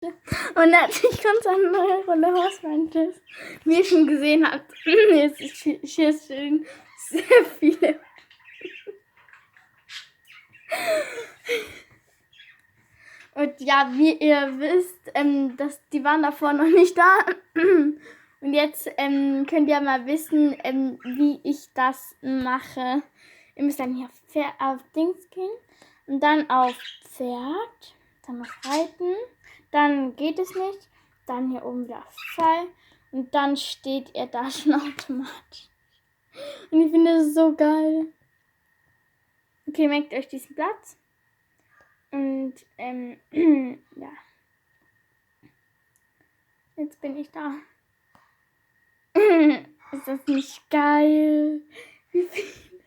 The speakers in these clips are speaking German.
Und als ich ganz eine neue Rolle Hausmann, wie ihr schon gesehen habt, jetzt hier stehen sehr viele. Und ja, wie ihr wisst, die waren davor noch nicht da. Und jetzt könnt ihr mal wissen, wie ich das mache. Ihr müsst dann hier auf Dings gehen und dann auf Pferd, dann auf Reiten, dann geht es nicht, dann hier oben wieder auf Pfeil und dann steht ihr da schon automatisch. Und ich finde das so geil. Okay, merkt euch diesen Platz. Und ja. Jetzt bin ich da. Ist das nicht geil? Wie viel?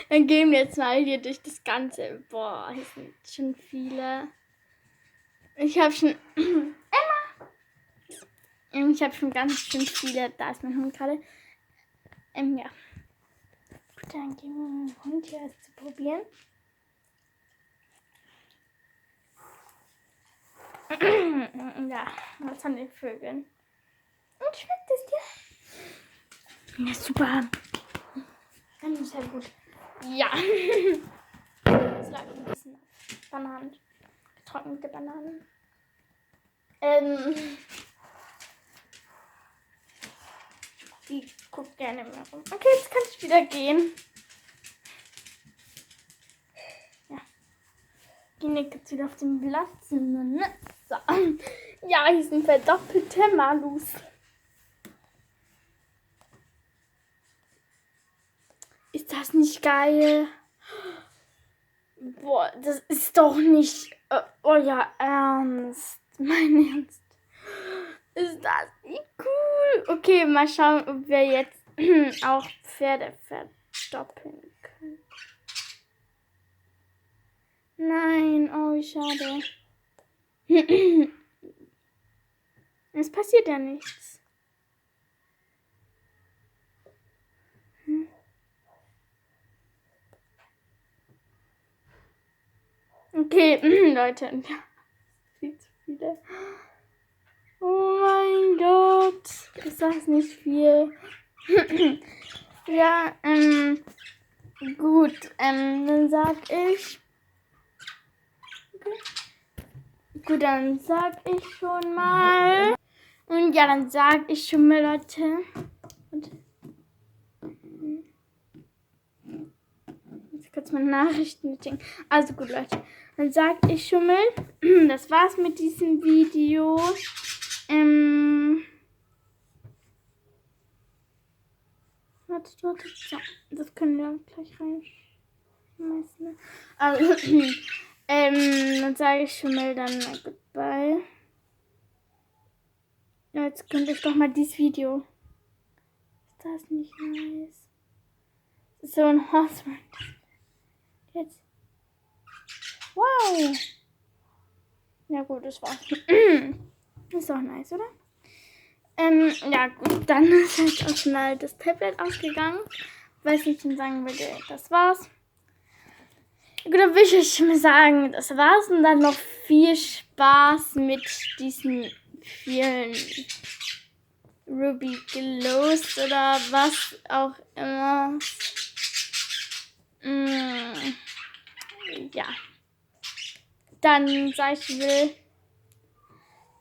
Dann gehen wir jetzt mal hier durch das Ganze. Boah, hier sind schon viele. Ich habe schon... Emma! Ich habe schon ganz schön viele. Da ist mein Hund gerade. Ja. Gut, dann gehen wir mit dem Hund hier erst zu probieren. Ja, was haben die Vögel? Und schmeckt es dir? Ja, super. Dann ist ja gut. Ja. Jetzt lag ein bisschen Bananen. Getrocknete Bananen. Die guckt gerne mehr rum. Okay, jetzt kann ich wieder gehen. Ja. Gehen jetzt wieder auf den Platz. Ne? So. Ja, hier sind verdoppelte Malus. Ist das nicht geil? Boah, das ist doch nicht... oh ja, ernst. Mein Ernst. Ist das nicht cool? Okay, mal schauen, ob wir jetzt auch Pferde verdoppeln können. Nein, oh, wie schade. Es passiert ja nichts. Okay, Leute. Viel zu viele. Oh mein Gott. Ist das nicht viel? Ja, gut. Dann sag ich. Okay. Gut, dann sag ich schon mal. Und ja, dann sag ich schon mal, Leute. Jetzt kurz meine Nachrichten checken. Also gut, Leute. Dann sag ich schon mal. Das war's mit diesem Video. Warte. So, das können wir gleich reinschmeißen. Also, dann sage ich schon mal dann goodbye. Ja, jetzt könnt ihr doch mal dieses Video. Ist das nicht nice? So ein Horseman. Jetzt. Wow. Ja gut, das war's. Ist doch nice, oder? Ja gut, dann ist halt auch schnell das Tablet ausgegangen. Weil ich schon sagen würde, das war's. Gut, dann will ich euch schon mal sagen, das war's. Und dann noch viel Spaß mit diesen vielen Ruby Glows oder was auch immer. Ja. Dann sag ich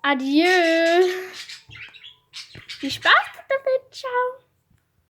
adieu. Viel Spaß damit. Ciao.